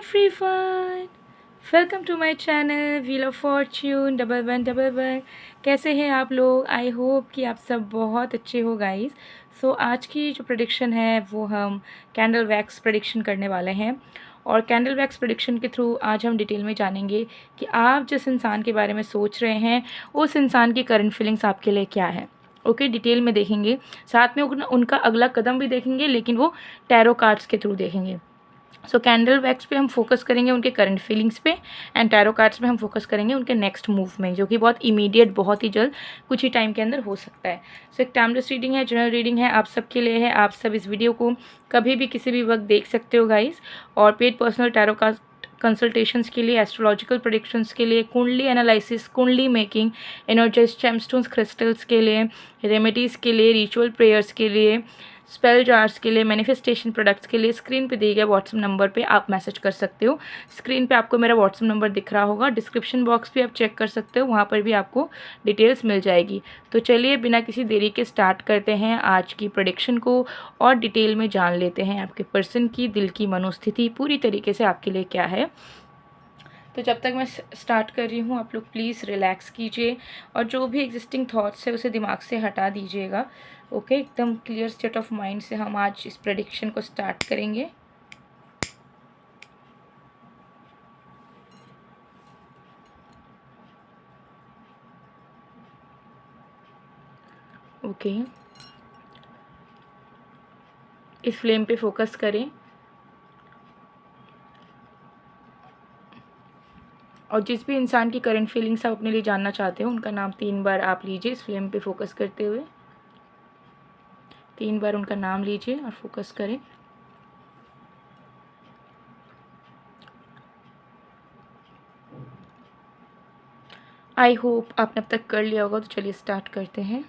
Everyone, welcome to my channel Wheel of Fortune 1111। कैसे हैं आप लोग? आई होप कि आप सब बहुत अच्छे हो गाइस। सो आज की जो प्रेडिक्शन है वो हम कैंडल वैक्स प्रेडिक्शन करने वाले हैं, और कैंडल वैक्स प्रेडिक्शन के थ्रू आज हम डिटेल में जानेंगे कि आप जिस इंसान के बारे में सोच रहे हैं उस इंसान की करंट फीलिंग्स आपके लिए क्या है। ओके, डिटेल में देखेंगे, साथ में उनका अगला कदम भी देखेंगे, लेकिन वो टैरो कार्ड्स के थ्रू देखेंगे। सो कैंडल वैक्स पे हम फोकस करेंगे उनके करंट फीलिंग्स पे, एंड टैरो कार्ड्स में हम फोकस करेंगे उनके नेक्स्ट मूव में, जो कि बहुत इमीडिएट, बहुत ही जल्द, कुछ ही टाइम के अंदर हो सकता है। सो एक टाइमलेस रीडिंग है, जनरल रीडिंग है, आप सबके लिए है। आप सब इस वीडियो को कभी भी किसी भी वक्त देख सकते हो गाइस। और paid personal tarot card consultations के लिए, एस्ट्रोलॉजिकल प्रेडिक्शंस के लिए, कुंडली एनालिसिस, कुंडली मेकिंग, एनर्जाइज जेमस्टोन्स क्रिस्टल्स के लिए, रेमेडीज़ के लिए, रिचुअल प्रेयर्स के लिए, स्पेल जार्स के लिए, मैनिफेस्टेशन प्रोडक्ट्स के लिए स्क्रीन पे दिए गए व्हाट्सएप नंबर पे आप मैसेज कर सकते हो। स्क्रीन पे आपको मेरा व्हाट्सएप नंबर दिख रहा होगा, डिस्क्रिप्शन बॉक्स भी आप चेक कर सकते हो, वहाँ पर भी आपको डिटेल्स मिल जाएगी। तो चलिए बिना किसी देरी के स्टार्ट करते हैं आज की प्रेडिक्शन को, और डिटेल में जान लेते हैं आपके पर्सन की दिल की मनोस्थिति पूरी तरीके से आपके लिए क्या है। तो जब तक मैं स्टार्ट कर रही हूँ, आप लोग प्लीज़ रिलैक्स कीजिए, और जो भी एग्जिस्टिंग थॉट्स है उसे दिमाग से हटा दीजिएगा। ओके, एकदम क्लियर स्टेट ऑफ माइंड से हम आज इस प्रेडिक्शन को स्टार्ट करेंगे। ओके, इस फ्लेम पे फोकस करें, और जिस भी इंसान की करंट फीलिंग्स आप अपने लिए जानना चाहते हो उनका नाम 3 बार आप लीजिए। इस फ्लेम पे फोकस करते हुए 3 बार उनका नाम लीजिए और फोकस करें। आई होप आपने अब तक कर लिया होगा। तो चलिए स्टार्ट करते हैं।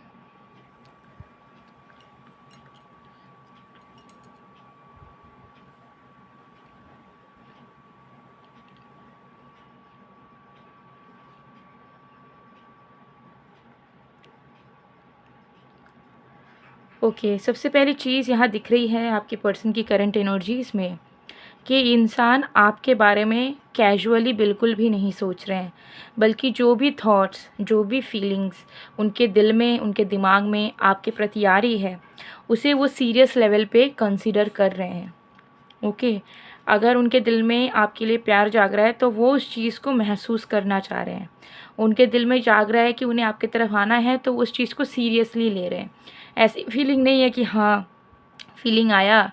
ओके, सबसे पहली चीज़ यहाँ दिख रही है आपके पर्सन की करंट एनर्जीज़ में, कि इंसान आपके बारे में कैजुअली बिल्कुल भी नहीं सोच रहे हैं, बल्कि जो भी थॉट्स, जो भी फीलिंग्स उनके दिल में, उनके दिमाग में आपके प्रति आ रही है, उसे वो सीरियस लेवल पे कंसीडर कर रहे हैं। ओके, अगर उनके दिल में आपके लिए प्यार जाग रहा है तो वो उस चीज़ को महसूस करना चाह रहे हैं। उनके दिल में जाग रहा है कि उन्हें आपकी तरफ आना है, तो उस चीज़ को सीरियसली ले रहे हैं। ऐसी फीलिंग नहीं है कि हाँ, फीलिंग आया,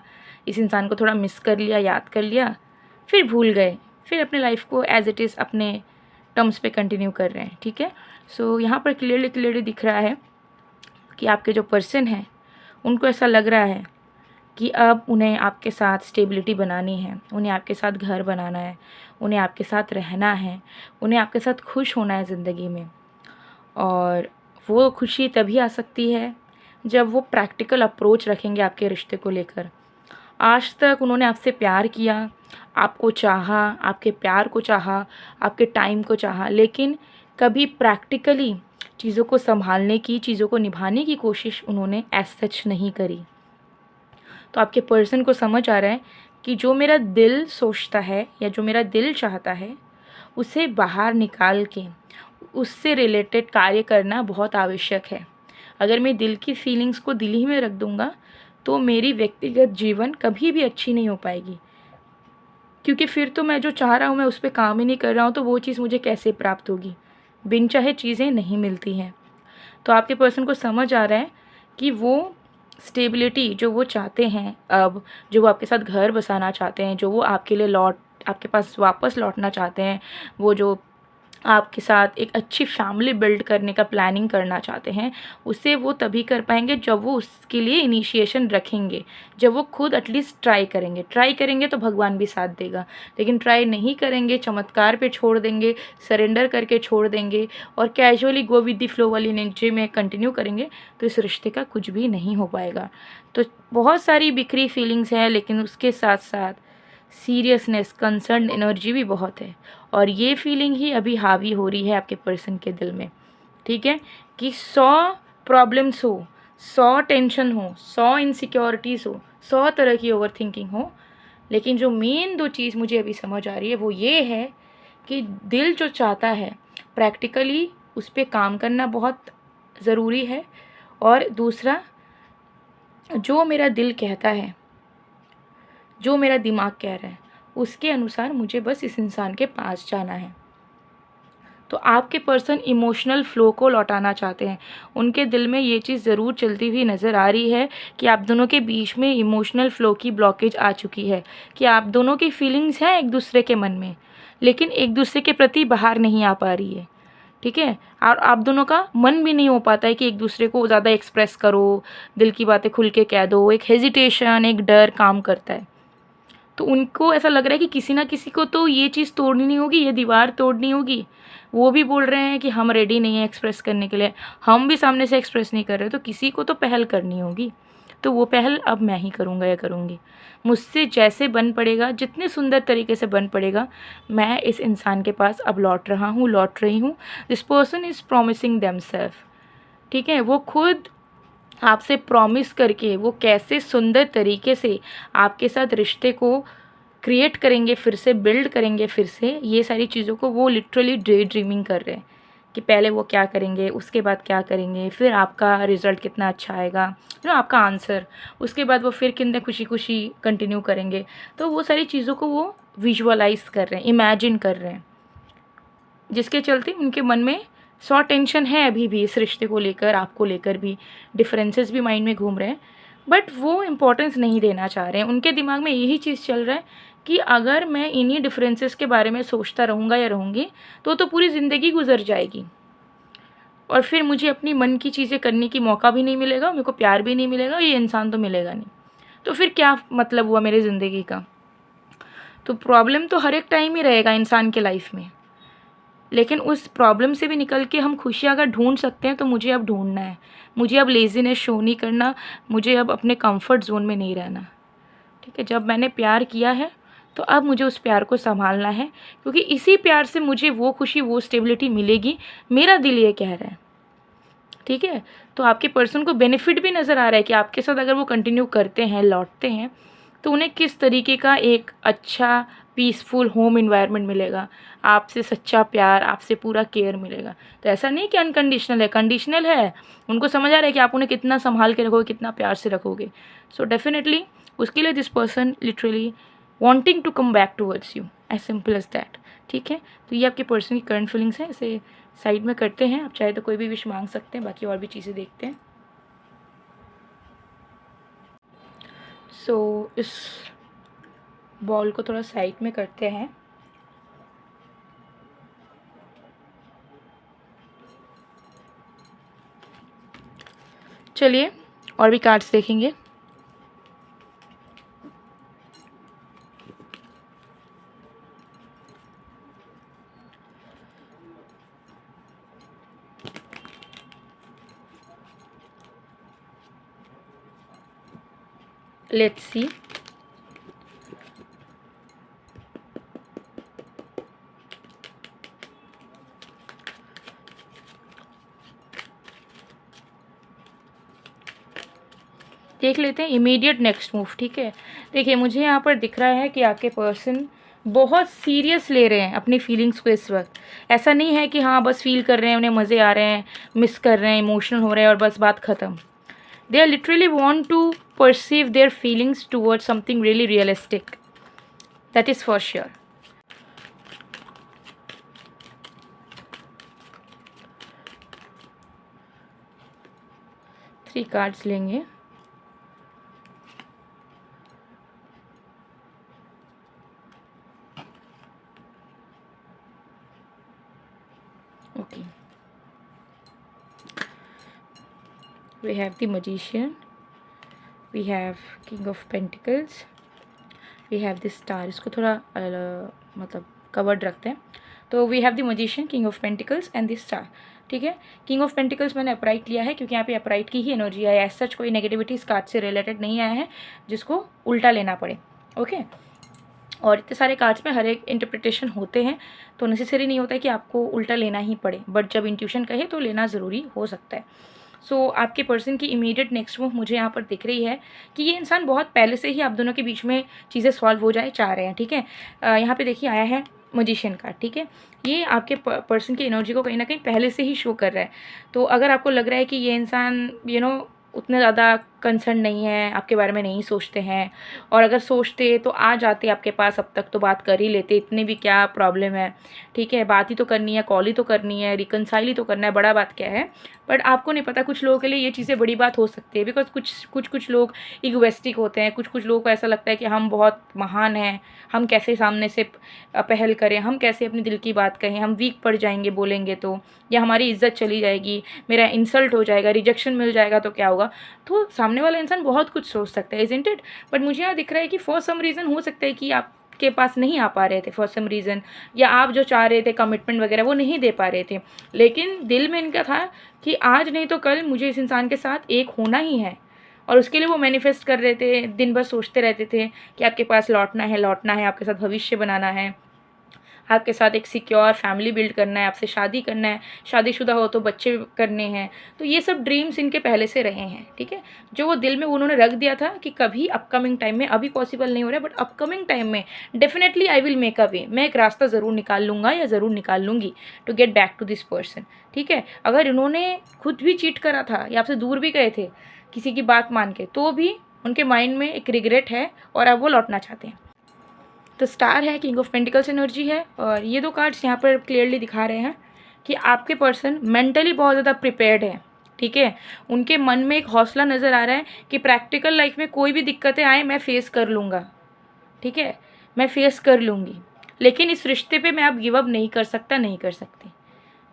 इस इंसान को थोड़ा मिस कर लिया, याद कर लिया, फिर भूल गए, फिर अपने लाइफ को एज़ इट इज़ अपने टर्म्स पे कंटिन्यू कर रहे हैं। ठीक है, सो यहाँ पर क्लियरली दिख रहा है कि आपके जो पर्सन हैं उनको ऐसा लग रहा है कि अब उन्हें आपके साथ स्टेबिलिटी बनानी है, उन्हें आपके साथ घर बनाना है, उन्हें आपके साथ रहना है, उन्हें आपके साथ खुश होना है ज़िंदगी में। और वो खुशी तभी आ सकती है जब वो प्रैक्टिकल अप्रोच रखेंगे आपके रिश्ते को लेकर। आज तक उन्होंने आपसे प्यार किया, आपको चाहा, आपके प्यार को चाहा, आपके टाइम को चाहा, लेकिन कभी प्रैक्टिकली चीज़ों को संभालने की, चीज़ों को निभाने की कोशिश उन्होंने एज सच नहीं करी। तो आपके पर्सन को समझ आ रहा है कि जो मेरा दिल सोचता है या जो मेरा दिल चाहता है, उसे बाहर निकाल के उससे रिलेटेड कार्य करना बहुत आवश्यक है। अगर मैं दिल की फीलिंग्स को दिल ही में रख दूँगा तो मेरी व्यक्तिगत जीवन कभी भी अच्छी नहीं हो पाएगी, क्योंकि फिर तो मैं जो चाह रहा हूँ मैं उस पर काम ही नहीं कर रहा हूँ, तो वो चीज़ मुझे कैसे प्राप्त होगी? बिन चाहे चीज़ें नहीं मिलती हैं। तो आपके पर्सन को समझ आ रहा है कि वो स्टेबिलिटी जो वो चाहते हैं, अब जो वो आपके साथ घर बसाना चाहते हैं, जो वो आपके लिए आपके पास वापस लौटना चाहते हैं, वो जो आपके साथ एक अच्छी फैमिली बिल्ड करने का प्लानिंग करना चाहते हैं, उसे वो तभी कर पाएंगे जब वो उसके लिए इनिशिएशन रखेंगे, जब वो खुद एटलीस्ट ट्राई करेंगे तो भगवान भी साथ देगा। लेकिन ट्राई नहीं करेंगे, चमत्कार पे छोड़ देंगे, सरेंडर करके छोड़ देंगे, और casually go with the flow वाली एनर्जी में कंटिन्यू करेंगे, तो इस रिश्ते का कुछ भी नहीं हो पाएगा। तो बहुत सारी बिखरी फीलिंग्स हैं, लेकिन उसके साथ साथ सीरियसनेस, कंसर्न एनर्जी भी बहुत है, और ये फीलिंग ही अभी हावी हो रही है आपके पर्सन के दिल में। ठीक है, कि 100 प्रॉब्लम्स हो, 100 टेंशन हो, 100 इनसिक्योरिटीज़ हो, 100 तरह की ओवर थिंकिंग हो, लेकिन जो मेन 2 चीज़ मुझे अभी समझ आ रही है वो ये है कि दिल जो चाहता है प्रैक्टिकली उस पे काम करना बहुत ज़रूरी है, और दूसरा जो मेरा दिल कहता है, जो मेरा दिमाग कह रहा है, उसके अनुसार मुझे बस इस इंसान के पास जाना है। तो आपके पर्सन इमोशनल फ़्लो को लौटाना चाहते हैं। उनके दिल में ये चीज़ ज़रूर चलती हुई नज़र आ रही है कि आप दोनों के बीच में इमोशनल फ़्लो की ब्लॉकेज आ चुकी है, कि आप दोनों की फीलिंग्स हैं एक दूसरे के मन में, लेकिन एक दूसरे के प्रति बाहर नहीं आ पा रही है। ठीक है? और आप दोनों का मन भी नहीं हो पाता है कि एक दूसरे को ज़्यादा एक्सप्रेस करो, दिल की बातें खुल के कह दो। एक हेजिटेशन, एक डर काम करता है। तो उनको ऐसा लग रहा है कि किसी ना किसी को तो ये चीज़ तोड़नी होगी, ये दीवार तोड़नी होगी। वो भी बोल रहे हैं कि हम रेडी नहीं हैं एक्सप्रेस करने के लिए, हम भी सामने से एक्सप्रेस नहीं कर रहे, तो किसी को तो पहल करनी होगी। तो वो पहल अब मैं ही करूँगा या करूँगी। मुझसे जैसे बन पड़ेगा, जितने सुंदर तरीके से बन पड़ेगा, मैं इस इंसान के पास अब लौट रहा हूँ, लौट रही हूँ। This person is promising themself. ठीक है? वो खुद आपसे प्रॉमिस करके वो कैसे सुंदर तरीके से आपके साथ रिश्ते को क्रिएट करेंगे, फिर से बिल्ड करेंगे, फिर से ये सारी चीज़ों को वो लिटरली डे ड्रीमिंग कर रहे हैं कि पहले वो क्या करेंगे, उसके बाद क्या करेंगे, फिर आपका रिज़ल्ट कितना अच्छा आएगा, आपका आंसर, उसके बाद वो फिर कितने खुशी खुशी कंटिन्यू करेंगे। तो वो सारी चीज़ों को वो विजुअलाइज कर रहे हैं, इमेजिन कर रहे हैं, जिसके चलते उनके मन में 100 टेंशन है अभी भी इस रिश्ते को लेकर, आपको लेकर भी, डिफरेंसेस भी माइंड में घूम रहे हैं, बट वो इम्पोर्टेंस नहीं देना चाह रहे हैं। उनके दिमाग में यही चीज़ चल रहा है कि अगर मैं इन्हीं डिफरेंसेस के बारे में सोचता रहूँगा या रहूँगी तो पूरी ज़िंदगी गुजर जाएगी, और फिर मुझे अपनी मन की चीज़ें करने की मौका भी नहीं मिलेगा, मेरे को प्यार भी नहीं मिलेगा, ये इंसान तो मिलेगा नहीं, तो फिर क्या मतलब हुआ मेरी ज़िंदगी का। तो प्रॉब्लम तो हर एक टाइम ही रहेगा इंसान के लाइफ में, लेकिन उस प्रॉब्लम से भी निकल के हम खुशियाँ अगर ढूंढ सकते हैं तो मुझे अब ढूंढना है। मुझे अब लेज़ीनेस शो नहीं करना, मुझे अब अपने कंफर्ट ज़ोन में नहीं रहना। ठीक है? जब मैंने प्यार किया है तो अब मुझे उस प्यार को संभालना है, क्योंकि इसी प्यार से मुझे वो खुशी, वो स्टेबिलिटी मिलेगी, मेरा दिल ये कह रहा है। ठीक है? तो आपके पर्सन को बेनिफिट भी नज़र आ रहा है कि आपके साथ अगर वो कंटिन्यू करते हैं, लौटते हैं, तो उन्हें किस तरीके का एक अच्छा पीसफुल होम इन्वायरमेंट मिलेगा, आपसे सच्चा प्यार, आपसे पूरा केयर मिलेगा। तो ऐसा नहीं कि अनकंडीशनल है, कंडीशनल है। उनको समझ आ रहा है कि आप उन्हें कितना संभाल के रखोगे, कितना प्यार से रखोगे। सो डेफिनेटली उसके लिए this person literally wanting to come back towards you, as simple as that. ठीक है? तो ये आपके पर्सन की करंट फीलिंग्स हैं, इसे साइड में करते हैं। आप चाहे तो कोई भी विश मांग सकते हैं, बाकी और भी चीज़ें देखते हैं। सो इस बॉल को थोड़ा साइड में करते हैं। चलिए और भी कार्ड्स देखेंगे। Let's see. देख लेते हैं इमीडिएट नेक्स्ट मूव। ठीक है? देखिए मुझे यहाँ पर दिख रहा है कि आपके पर्सन बहुत सीरियस ले रहे हैं अपनी फीलिंग्स को इस वक्त। ऐसा नहीं है कि हाँ बस फील कर रहे हैं, उन्हें मज़े आ रहे हैं, मिस कर रहे हैं, इमोशनल हो रहे हैं और बस बात ख़त्म। They are literally want to perceive their feelings towards something really realistic, that is for sure. Three cards लेंगे। Okay, we have the Magician, we have King of Pentacles, we have the Star। इसको थोड़ा मतलब covered रखते हैं। तो we have the Magician, King of Pentacles and the Star। ठीक है? King of Pentacles मैंने अपराइट लिया है क्योंकि यहाँ पे अपराइट की ही एनर्जी है। एज सच कोई नेगेटिविटी इस कार्ड से रिलेटेड नहीं आया है जिसको उल्टा लेना पड़े। ओके? और इतने सारे कार्ड्स में हर एक इंटरप्रिटेशन होते हैं, तो नेसेसरी नहीं होता है कि आपको उल्टा लेना ही पड़े, बट जब इंट्यूशन कहे तो लेना ज़रूरी हो सकता है। सो आपके पर्सन की इमीडिएट नेक्स्ट मूव मुझे यहाँ पर दिख रही है कि ये इंसान बहुत पहले से ही आप दोनों के बीच में चीज़ें सॉल्व हो जाए चाह रहे हैं, ठीक है। यहाँ पे देखिए आया है मजिशियन कार्ड, ठीक है। ये आपके पर्सन की एनर्जी को कहीं ना कहीं पहले से ही शो कर रहा है। तो अगर आपको लग रहा है कि ये इंसान उतने ज़्यादा कंसर्न नहीं है, आपके बारे में नहीं सोचते हैं, और अगर सोचते तो आ जाते आपके पास, अब तक तो बात कर ही लेते, इतने भी क्या प्रॉब्लम है, ठीक है। बात ही तो करनी है, कॉल ही तो करनी है, रिकनसाइल ही तो करना है, बड़ा बात क्या है। बट आपको नहीं पता कुछ लोगों के लिए ये चीज़ें बड़ी बात हो सकती है, बिकॉज कुछ लोग इगोइस्टिक होते हैं, कुछ लोगों को ऐसा लगता है कि हम बहुत महान हैं, हम कैसे सामने से पहल करें, हम कैसे अपने दिल की बात कहें, हम वीक पड़ जाएंगे बोलेंगे तो, या हमारी इज्जत चली जाएगी, मेरा इंसल्ट हो जाएगा, रिजेक्शन मिल जाएगा तो क्या होगा। तो सामने वाला इंसान बहुत कुछ सोच सकता है, इज़न्ट इट। बट मुझे यहाँ दिख रहा है कि फॉर सम रीज़न हो सकता है कि आप के पास नहीं आ पा रहे थे फॉर सम रीज़न, या आप जो चाह रहे थे कमिटमेंट वगैरह वो नहीं दे पा रहे थे, लेकिन दिल में इनका था कि आज नहीं तो कल मुझे इस इंसान के साथ एक होना ही है। और उसके लिए वो मैनिफेस्ट कर रहे थे, दिन भर सोचते रहते थे कि आपके पास लौटना है, आपके साथ भविष्य बनाना है, आपके साथ एक सिक्योर फैमिली बिल्ड करना है, आपसे शादी करना है, शादीशुदा हो तो बच्चे करने हैं। तो ये सब ड्रीम्स इनके पहले से रहे हैं, ठीक है। जो वो दिल में उन्होंने रख दिया था कि कभी अपकमिंग टाइम में, अभी पॉसिबल नहीं हो रहा है बट अपकमिंग टाइम में definitely I will make a way, मैं एक रास्ता ज़रूर निकाल लूँगा या ज़रूर निकाल लूँगी to get back to this person, ठीक है। अगर इन्होंने खुद भी चीट करा था या आपसे दूर भी गए थे किसी की बात मान के, तो भी उनके माइंड में एक रिग्रेट है और अब वो लौटना चाहते हैं। तो स्टार है, किंग ऑफ पेंटिकल्स एनर्जी है, और ये दो कार्ड्स यहाँ पर क्लियरली दिखा रहे हैं कि आपके पर्सन मेंटली बहुत ज़्यादा प्रिपेयर्ड है, ठीक है। उनके मन में एक हौसला नज़र आ रहा है कि प्रैक्टिकल लाइफ में कोई भी दिक्कतें आए मैं फेस कर लूँगा, ठीक है, मैं फेस कर लूँगी। लेकिन इस रिश्ते पे मैं अब गिव अप नहीं कर सकता, नहीं कर सकती।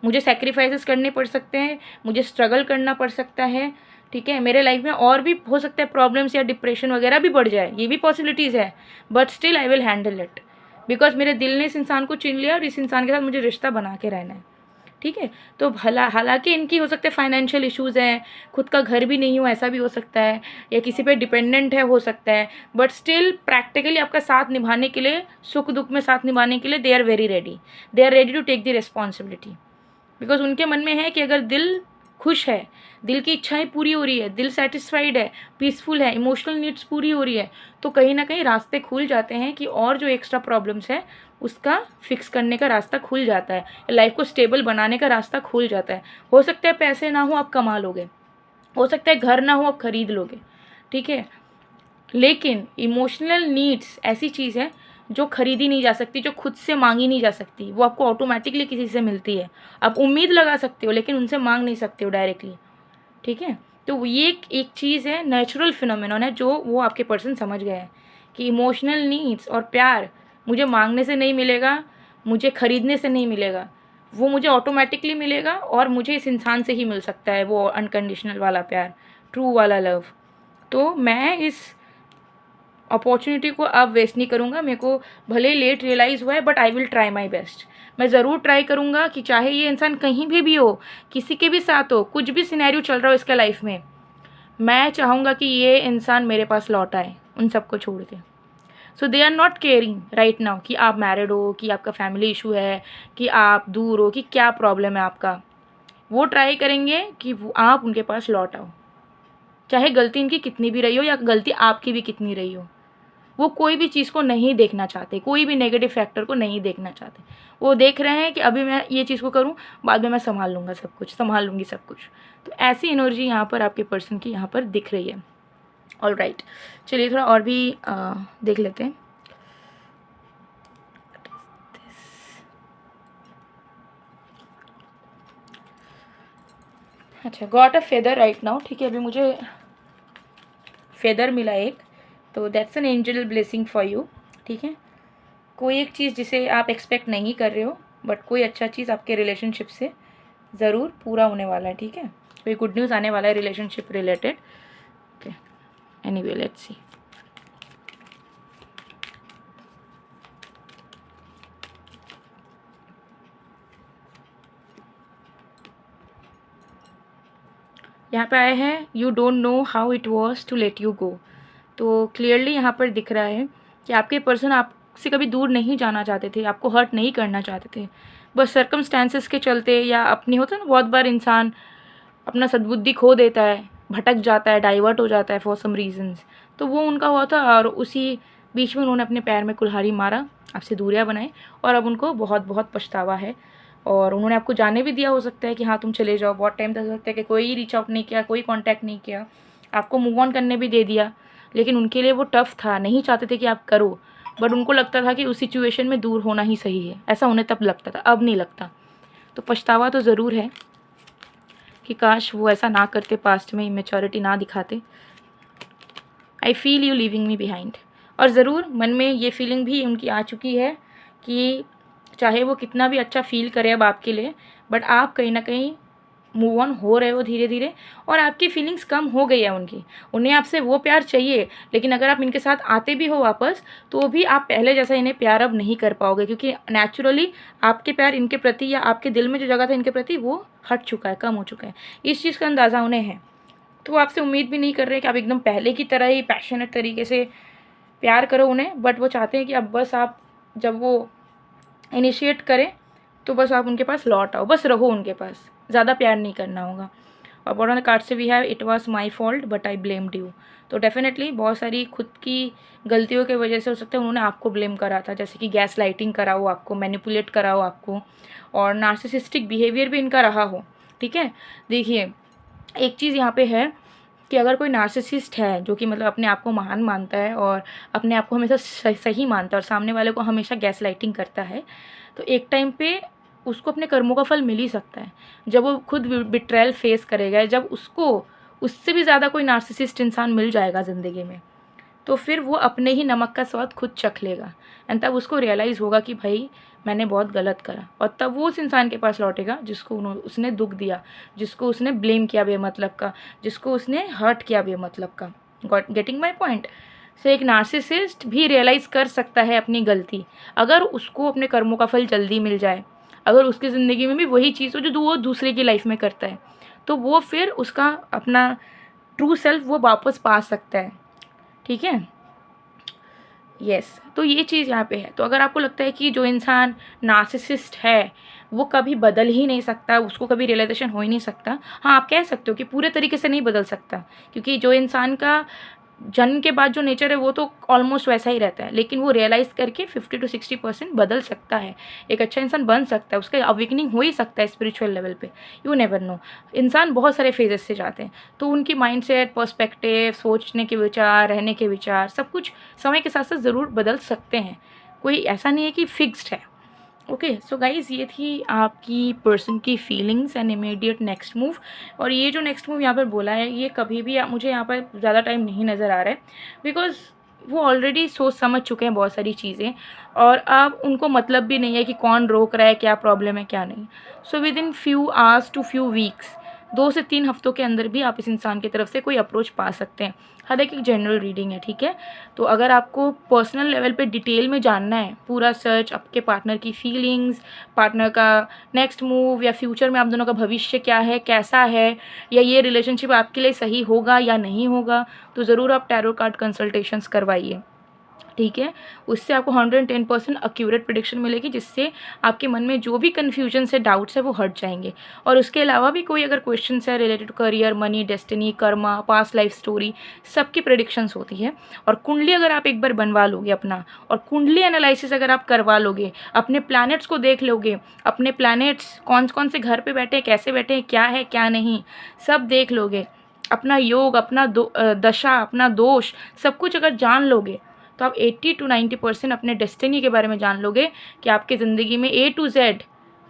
मुझे सेक्रीफाइसेस करने पड़ सकते हैं, मुझे स्ट्रगल करना पड़ सकता है, ठीक है। मेरे लाइफ में और भी हो सकता है प्रॉब्लम्स या डिप्रेशन वगैरह भी बढ़ जाए, ये भी पॉसिबिलिटीज़ है, but still I will handle it, because मेरे दिल ने इस इंसान को चुन लिया और इस इंसान के साथ मुझे रिश्ता बना के रहना है, ठीक है। तो हालांकि इनकी हो सकते हैं फाइनेंशियल इश्यूज़ हैं, खुद का घर भी नहीं हो ऐसा भी हो सकता है, या किसी पे डिपेंडेंट है हो सकता है, बट स्टिल प्रैक्टिकली आपका साथ निभाने के लिए, सुख दुख में साथ निभाने के लिए they are very ready, they are ready to take the responsibility. Because उनके मन में है कि अगर दिल खुश है, दिल की इच्छाएं पूरी हो रही है, दिल सेटिस्फाइड है, पीसफुल है, इमोशनल नीड्स पूरी हो रही है, तो कहीं ना कहीं रास्ते खुल जाते हैं कि और जो एक्स्ट्रा प्रॉब्लम्स है उसका फिक्स करने का रास्ता खुल जाता है, लाइफ को स्टेबल बनाने का रास्ता खुल जाता है। हो सकता है पैसे ना हो आप कमा लोगे, हो सकता है घर ना हो आप खरीद लोगे, ठीक है, लेकिन इमोशनल नीड्स ऐसी चीज़ है जो खरीदी नहीं जा सकती, जो खुद से मांगी नहीं जा सकती, वो आपको ऑटोमेटिकली किसी से मिलती है। आप उम्मीद लगा सकते हो लेकिन उनसे मांग नहीं सकते हो डायरेक्टली, ठीक है। तो ये एक चीज़ है, नेचुरल फिनोमेनन है जो वो आपके पर्सन समझ गए हैं कि इमोशनल नीड्स और प्यार मुझे मांगने से नहीं मिलेगा, मुझे खरीदने से नहीं मिलेगा, वो मुझे ऑटोमेटिकली मिलेगा और मुझे इस इंसान से ही मिल सकता है, वो अनकंडीशनल वाला प्यार, ट्रू वाला लव। तो मैं इस अपॉर्चुनिटी को अब वेस्ट नहीं करूँगा। मेरे को भले लेट रियलाइज़ हुआ है but I will try my best. मैं ज़रूर ट्राई करूँगा कि चाहे ये इंसान कहीं भी हो, किसी के भी साथ हो, कुछ भी सिनेरियो चल रहा हो इसके लाइफ में, मैं चाहूँगा कि ये इंसान मेरे पास लौट आए उन सबको छोड़ के। So they are not caring right now कि आप मैरिड हो, कि आपका फैमिली इशू है, कि आप दूर हो, कि क्या प्रॉब्लम है आपका। वो ट्राई करेंगे कि आप उनके पास लौट आओ, चाहे गलती इनकी कितनी भी रही हो या गलती आपकी भी कितनी रही हो। वो कोई भी चीज़ को नहीं देखना चाहते, कोई भी नेगेटिव फैक्टर को नहीं देखना चाहते। वो देख रहे हैं कि अभी मैं ये चीज़ को करूँ, बाद में मैं संभाल लूँगा सब कुछ, संभाल लूँगी सब कुछ। तो ऐसी एनर्जी यहाँ पर आपके पर्सन की यहाँ पर दिख रही है। ऑल राइट, चलिए थोड़ा और भी देख लेते हैं। अच्छा, got a feather right now, ठीक है। अभी मुझे फेदर मिला एक, तो that's an angel blessing for you, ठीक है। कोई एक चीज़ जिसे आप एक्सपेक्ट नहीं कर रहे हो, बट कोई अच्छा चीज़ आपके रिलेशनशिप से ज़रूर पूरा होने वाला है, ठीक है। कोई गुड न्यूज़ आने वाला है relationship related, okay. Anyway let's see. यहाँ पे आए हैं you don't know how it was to let you go. तो क्लियरली यहाँ पर दिख रहा है कि आपके पर्सन आपसे कभी दूर नहीं जाना चाहते थे, आपको हर्ट नहीं करना चाहते थे, बस सर्कमस्टेंसेस के चलते, या अपनी होता है ना बहुत बार इंसान अपना सद्बुद्धि खो देता है, भटक जाता है, डाइवर्ट हो जाता है फॉर सम रीजंस। तो वो उनका हुआ था और उसी बीच में उन्होंने अपने पैर में कुल्हाड़ी मारा, आपसे दूरियां बनाई और अब उनको बहुत बहुत पछतावा है। और उन्होंने आपको जाने भी दिया, हो सकता है कि हाँ तुम चले जाओ, बहुत टाइम तक हो सकता है कि कोई रीच आउट नहीं किया, कोई कांटेक्ट नहीं किया, आपको मूव ऑन करने भी दे दिया। लेकिन उनके लिए वो टफ था, नहीं चाहते थे कि आप करो, बट उनको लगता था कि उस सिचुएशन में दूर होना ही सही है। ऐसा उन्हें तब लगता था, अब नहीं लगता। तो पछतावा तो ज़रूर है कि काश वो ऐसा ना करते, पास्ट में इमेच्योरिटी ना दिखाते। I feel you leaving me behind. और ज़रूर मन में ये फीलिंग भी उनकी आ चुकी है कि चाहे वो कितना भी अच्छा फील करे अब आपके लिए, बट आप कहीं ना कहीं मूव ऑन हो रहे हो धीरे धीरे, और आपकी फीलिंग्स कम हो गई है उनकी। उन्हें आपसे वो प्यार चाहिए, लेकिन अगर आप इनके साथ आते भी हो वापस, तो भी आप पहले जैसा इन्हें प्यार अब नहीं कर पाओगे, क्योंकि नेचुरली आपके प्यार इनके प्रति या आपके दिल में जो जगह था इनके प्रति वो हट चुका है, कम हो चुका है। इस चीज़ का अंदाज़ा उन्हें है। तो वो आपसे उम्मीद भी नहीं कर रहे कि आप एकदम पहले की तरह ही पैशनेट तरीके से प्यार करो उन्हें, बट वो चाहते हैं कि अब बस आप जब वो इनिशिएट करें तो बस आप उनके पास लौट आओ, बस रहो उनके पास, ज़्यादा प्यार नहीं करना होगा। और बॉटम ऑफ द कार्ड से भी है it was my fault but I blamed you. तो डेफिनेटली बहुत सारी खुद की गलतियों की वजह से हो सकता है उन्होंने आपको ब्लेम करा था, जैसे कि गैस लाइटिंग करा हो आपको, मैनिपुलेट करा हो आपको, और नार्सिसिस्टिक बिहेवियर भी इनका रहा हो। ठीक है, देखिए एक चीज़ यहाँ पे है कि अगर कोई नार्सिसिस्ट है जो कि मतलब अपने आप को महान मानता है और अपने आप को हमेशा सही मानता है और सामने वाले को हमेशा गैस लाइटिंग करता है, तो एक टाइम पे उसको अपने कर्मों का फल मिल ही सकता है। जब वो खुद बिट्रेयल फेस करेगा, जब उसको उससे भी ज़्यादा कोई नार्सिसिस्ट इंसान मिल जाएगा ज़िंदगी में, तो फिर वो अपने ही नमक का स्वाद खुद चख लेगा। एंड तब उसको रियलाइज़ होगा कि भाई मैंने बहुत गलत करा, और तब वो उस इंसान के पास लौटेगा जिसको उसने दुख दिया, जिसको उसने ब्लेम किया बेमतलब का, जिसको उसने हर्ट किया बेमतलब का। Getting my point. सो एक नार्सिसिस्ट भी रियलाइज़ कर सकता है अपनी गलती, अगर उसको अपने कर्मों का फल जल्दी मिल जाए, अगर उसकी ज़िंदगी में भी वही चीज़ हो जो वो दूसरे की लाइफ में करता है, तो वो फिर उसका अपना ट्रू सेल्फ वो वापस पा सकता है। ठीक है, यस तो ये चीज़ यहाँ पे है। तो अगर आपको लगता है कि जो इंसान नार्सिसिस्ट है वो कभी बदल ही नहीं सकता, उसको कभी रियलाइजेशन हो ही नहीं सकता, हाँ आप कह सकते हो कि पूरे तरीके से नहीं बदल सकता, क्योंकि जो इंसान का जन्म के बाद जो नेचर है वो तो ऑलमोस्ट वैसा ही रहता है, लेकिन वो रियलाइज़ करके 50 to 60% बदल सकता है, एक अच्छा इंसान बन सकता है, उसका अवेकनिंग हो ही सकता है स्पिरिचुअल लेवल पे। यू नेवर नो, इंसान बहुत सारे फेजेस से जाते हैं, तो उनकी माइंडसेट, पर्सपेक्टिव, सोचने के विचार, रहने के विचार, सब कुछ समय के साथ साथ ज़रूर बदल सकते हैं, कोई ऐसा नहीं है कि फिक्स्ड है। ओके सो गाइज, ये थी आपकी पर्सन की feelings and immediate next move. और ये जो नेक्स्ट मूव यहाँ पर बोला है, ये कभी भी मुझे यहाँ पर ज़्यादा टाइम नहीं नज़र आ रहा है, बिकॉज वो ऑलरेडी सोच समझ चुके हैं बहुत सारी चीज़ें, और अब उनको मतलब भी नहीं है कि कौन रोक रहा है, क्या प्रॉब्लम है क्या नहीं। So within few hours to few weeks, 2 से 3 हफ्तों के अंदर भी आप इस इंसान की तरफ से कोई अप्रोच पा सकते हैं। हर एक जनरल रीडिंग है, ठीक है। तो अगर आपको पर्सनल लेवल पे डिटेल में जानना है, पूरा सर्च, आपके पार्टनर की फीलिंग्स, पार्टनर का नेक्स्ट मूव, या फ्यूचर में आप दोनों का भविष्य क्या है, कैसा है, या ये रिलेशनशिप आपके लिए सही होगा या नहीं होगा, तो ज़रूर आप टैरो कार्ड कंसल्टेशंस करवाइए। ठीक है, उससे आपको 110% एक्यूरेट प्रेडिक्शन मिलेगी, जिससे आपके मन में जो भी कन्फ्यूजन है, डाउट्स है, वो हट जाएंगे। और उसके अलावा भी कोई अगर क्वेश्चन है related to career, money, destiny, karma, past life story, सबकी प्रेडिक्शंस होती है। और कुंडली अगर आप एक बार बनवा लोगे अपना, और कुंडली एनालिसिस अगर आप करवा लोगे, अपने प्लैनेट्स को देख लोगे, अपने प्लैनेट्स कौन कौन से घर पर बैठे हैं, कैसे बैठे हैं, क्या है क्या नहीं, सब देख लोगे, अपना योग, अपना दशा, अपना दोष, सब कुछ अगर जान लोगे, तो आप 80 to 90% अपने डेस्टिनी के बारे में जान लोगे कि आपकी ज़िंदगी में A to Z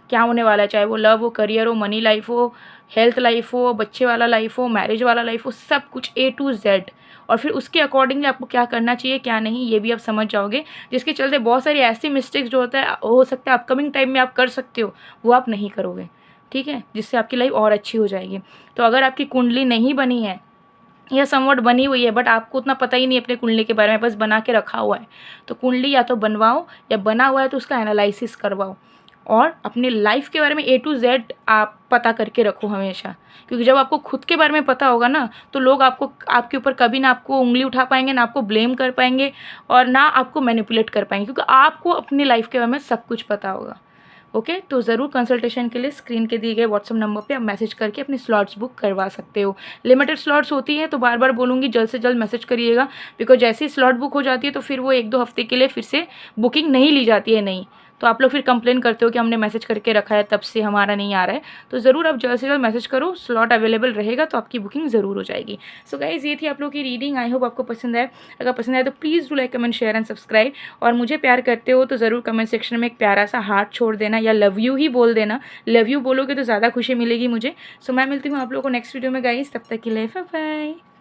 क्या होने वाला है, चाहे वो लव हो, करियर हो, मनी लाइफ हो, हेल्थ लाइफ हो, बच्चे वाला लाइफ हो, मैरिज वाला लाइफ हो, सब कुछ A to Z। और फिर उसके अकॉर्डिंगली आपको क्या करना चाहिए क्या नहीं, ये भी आप समझ जाओगे, जिसके चलते बहुत सारी ऐसी मिस्टेक्स जो हो सकता है अपकमिंग टाइम में आप कर सकते हो, वो आप नहीं करोगे। ठीक है, जिससे आपकी लाइफ और अच्छी हो जाएगी। तो अगर आपकी कुंडली नहीं बनी है या समवट बनी हुई है, बट आपको उतना पता ही नहीं अपने कुंडली के बारे में, बस बना के रखा हुआ है, तो कुंडली या तो बनवाओ, या बना हुआ है तो उसका एनालिसिस करवाओ, और अपने लाइफ के बारे में A to Z आप पता करके रखो हमेशा। क्योंकि जब आपको खुद के बारे में पता होगा ना, तो लोग आपके ऊपर कभी ना आपको उंगली उठा पाएंगे, ना आपको ब्लेम कर पाएंगे, और ना आपको मैनिपुलेट कर पाएंगे, क्योंकि आपको अपनी लाइफ के बारे में सब कुछ पता होगा। ओके, तो ज़रूर कंसल्टेशन के लिए स्क्रीन के दिए गए व्हाट्सअप नंबर पे आप मैसेज करके अपनी स्लॉट्स बुक करवा सकते हो। लिमिटेड स्लॉट्स होती हैं, तो बार बार बोलूँगी जल्द से जल्द मैसेज करिएगा, बिकॉज जैसे ही स्लॉट बुक हो जाती है तो फिर वो 1-2 हफ्ते के लिए फिर से बुकिंग नहीं ली जाती है नई। तो आप लोग फिर कंप्लेन करते हो कि हमने मैसेज करके रखा है तब से हमारा नहीं आ रहा है। तो ज़रूर आप जल्द से जल्द मैसेज करो, स्लॉट अवेलेबल रहेगा तो आपकी बुकिंग ज़रूर हो जाएगी। सो गाइज़, ये थी आप लोग की रीडिंग। आई होप आपको पसंद आए। अगर पसंद आए तो please do like, comment, share and subscribe. और मुझे प्यार करते हो तो ज़रूर कमेंट सेक्शन में एक प्यारा सा हार्ट छोड़ देना, या लव यू ही बोल देना। लव यू बोलोगे तो ज़्यादा खुशी मिलेगी मुझे। सो मैं मिलती हूँ आप लोगों को नेक्स्ट वीडियो में गाइज़, तब तक के लिए बाय बाय।